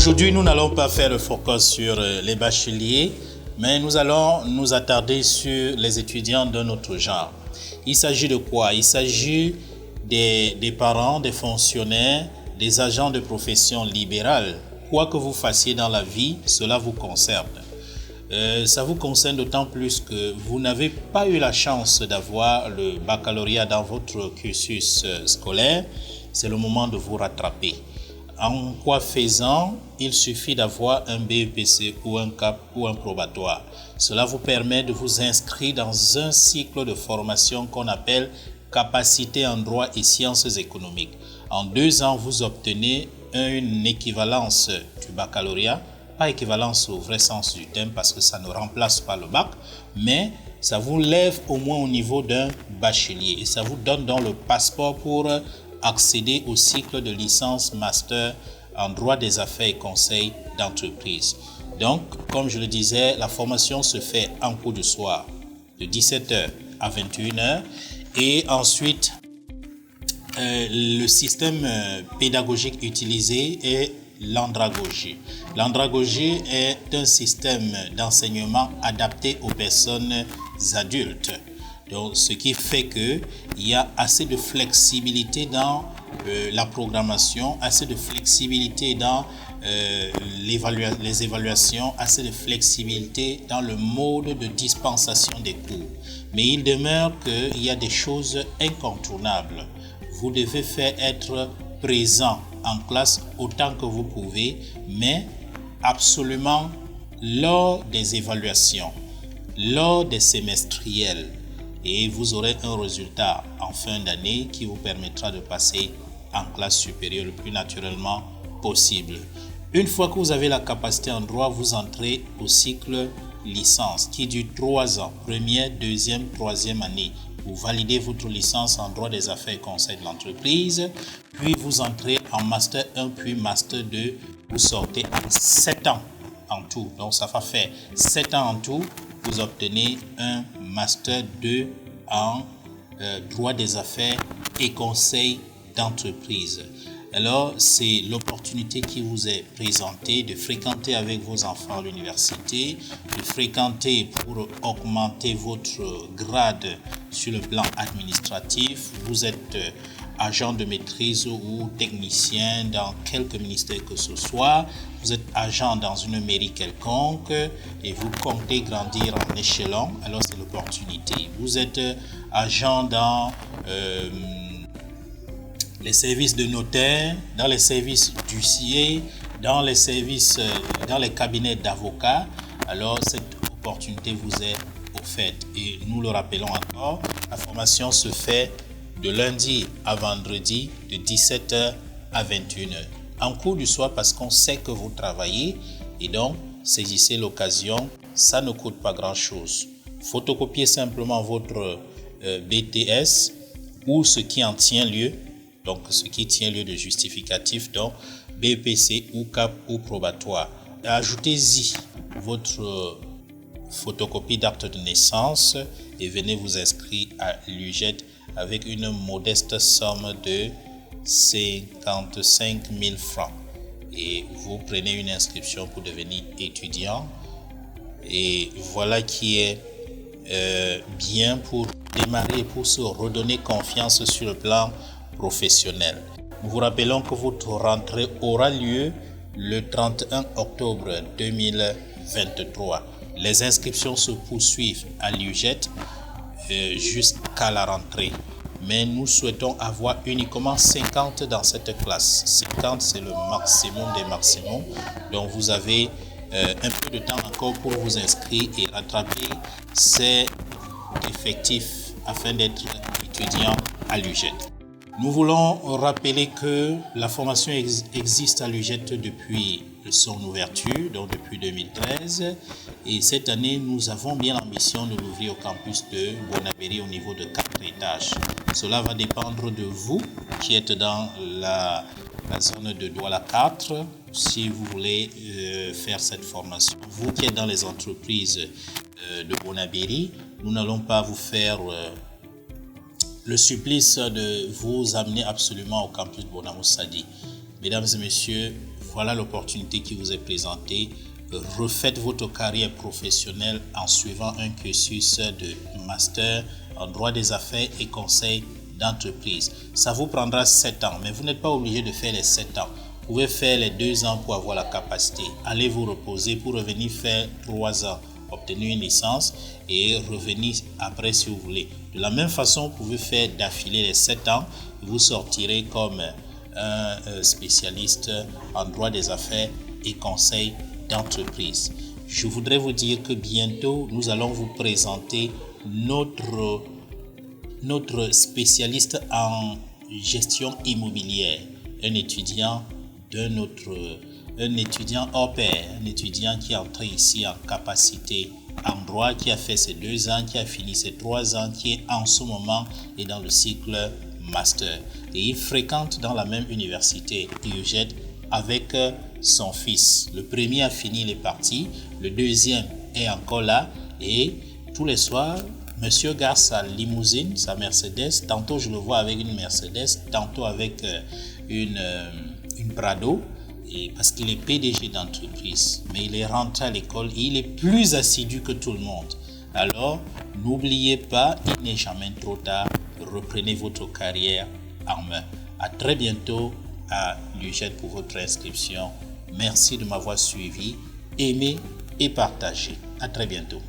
Aujourd'hui, nous n'allons pas faire le focus sur les bacheliers, mais nous allons nous attarder sur les étudiants d'un autre genre. Il s'agit de quoi? Il s'agit des parents, des fonctionnaires, des agents de profession libérale. Quoi que vous fassiez dans la vie, cela vous concerne. Ça vous concerne d'autant plus que vous n'avez pas eu la chance d'avoir le baccalauréat dans votre cursus scolaire. C'est le moment de vous rattraper. En quoi faisant, il suffit d'avoir un BEPC ou un CAP ou un probatoire. Cela vous permet de vous inscrire dans un cycle de formation qu'on appelle capacité en droit et sciences économiques. En 2 ans, vous obtenez une équivalence du baccalauréat, pas équivalence au vrai sens du terme parce que ça ne remplace pas le bac, mais ça vous lève au moins au niveau d'un bachelier et ça vous donne donc le passeport pour accéder au cycle de licence master en droit des affaires et conseil d'entreprise. Donc, comme je le disais, la formation se fait en cours du soir de 17h à 21h et ensuite le système pédagogique utilisé est l'andragogie. L'andragogie est un système d'enseignement adapté aux personnes adultes. Donc, ce qui fait qu'il y a assez de flexibilité dans la programmation, assez de flexibilité dans les évaluations, assez de flexibilité dans le mode de dispensation des cours. Mais il demeure qu'il y a des choses incontournables. Vous devez faire être présent en classe autant que vous pouvez, mais absolument lors des évaluations, lors des semestriels, et vous aurez un résultat en fin d'année qui vous permettra de passer en classe supérieure le plus naturellement possible. Une fois que vous avez la capacité en droit, vous entrez au cycle licence qui dure 3 ans, première, deuxième, troisième année. Vous validez votre licence en droit des affaires et conseil de l'entreprise, puis vous entrez en master 1 puis master 2, vous sortez en 7 ans en tout. Donc ça va faire 7 ans en tout, vous obtenez un master 2 en droit des affaires et conseil d'entreprise. Alors, c'est l'opportunité qui vous est présentée de fréquenter avec vos enfants à l'université, de fréquenter pour augmenter votre grade sur le plan administratif. Vous êtes agent de maîtrise ou technicien dans quelque ministère que ce soit. Vous êtes agent dans une mairie quelconque et vous comptez grandir en échelon. Alors, c'est l'opportunité. Vous êtes agent dans les services de notaire, dans les services d'huissier, dans les services, dans les cabinets d'avocats, alors cette opportunité vous est offerte. Et nous le rappelons encore, la formation se fait de lundi à vendredi de 17h à 21h. En cours du soir parce qu'on sait que vous travaillez et donc saisissez l'occasion, ça ne coûte pas grand-chose. Photocopiez simplement votre BTS ou ce qui en tient lieu. Donc, ce qui tient lieu de justificatif, donc BPC ou CAP ou probatoire. Ajoutez-y votre photocopie d'acte de naissance et venez vous inscrire à l'UGED avec une modeste somme de 55 000 francs. Et vous prenez une inscription pour devenir étudiant. Et voilà qui est bien pour démarrer, pour se redonner confiance sur le plan professionnel. Nous vous rappelons que votre rentrée aura lieu le 31 octobre 2023. Les inscriptions se poursuivent à l'UGED jusqu'à la rentrée. Mais nous souhaitons avoir uniquement 50 dans cette classe. 50, c'est le maximum des maximums. Donc vous avez un peu de temps encore pour vous inscrire et rattraper ces effectifs afin d'être étudiant à l'UGED. Nous voulons rappeler que la formation existe à l'UGED depuis son ouverture, donc depuis 2013. Et cette année, nous avons bien l'ambition de l'ouvrir au campus de Bonabéry au niveau de 4 étages. Cela va dépendre de vous qui êtes dans la zone de Douala 4, si vous voulez faire cette formation. Vous qui êtes dans les entreprises de Bonabéry, nous n'allons pas vous faire le supplice de vous amener absolument au campus de Bonamoussadi. Mesdames et messieurs, voilà l'opportunité qui vous est présentée. Refaites votre carrière professionnelle en suivant un cursus de master en droit des affaires et conseil d'entreprise. Ça vous prendra 7 ans, mais vous n'êtes pas obligé de faire les 7 ans. Vous pouvez faire les 2 ans pour avoir la capacité. Allez vous reposer pour revenir faire 3 ans, obtenir une licence et revenir après si vous voulez. De la même façon, vous pouvez faire d'affilée les 7 ans. Vous sortirez comme un spécialiste en droit des affaires et conseil d'entreprise. Je voudrais vous dire que bientôt, nous allons vous présenter notre spécialiste en gestion immobilière, un étudiant hors pair, un étudiant qui est entré ici en capacité en droit, qui a fait ses 2 ans, qui a fini ses 3 ans, qui est en ce moment et dans le cycle master. Et il fréquente dans la même université, IUGED, avec son fils. Le premier a fini, il est parti. Le deuxième est encore là. Et tous les soirs, monsieur garde sa limousine, sa Mercedes. Tantôt, je le vois avec une Mercedes, tantôt avec une Prado. Et parce qu'il est PDG d'entreprise. Mais il est rentré à l'école et il est plus assidu que tout le monde. Alors, n'oubliez pas, il n'est jamais trop tard. Reprenez votre carrière en main. À très bientôt à l'UGED pour votre inscription. Merci de m'avoir suivi. Aimez et partagez. À très bientôt.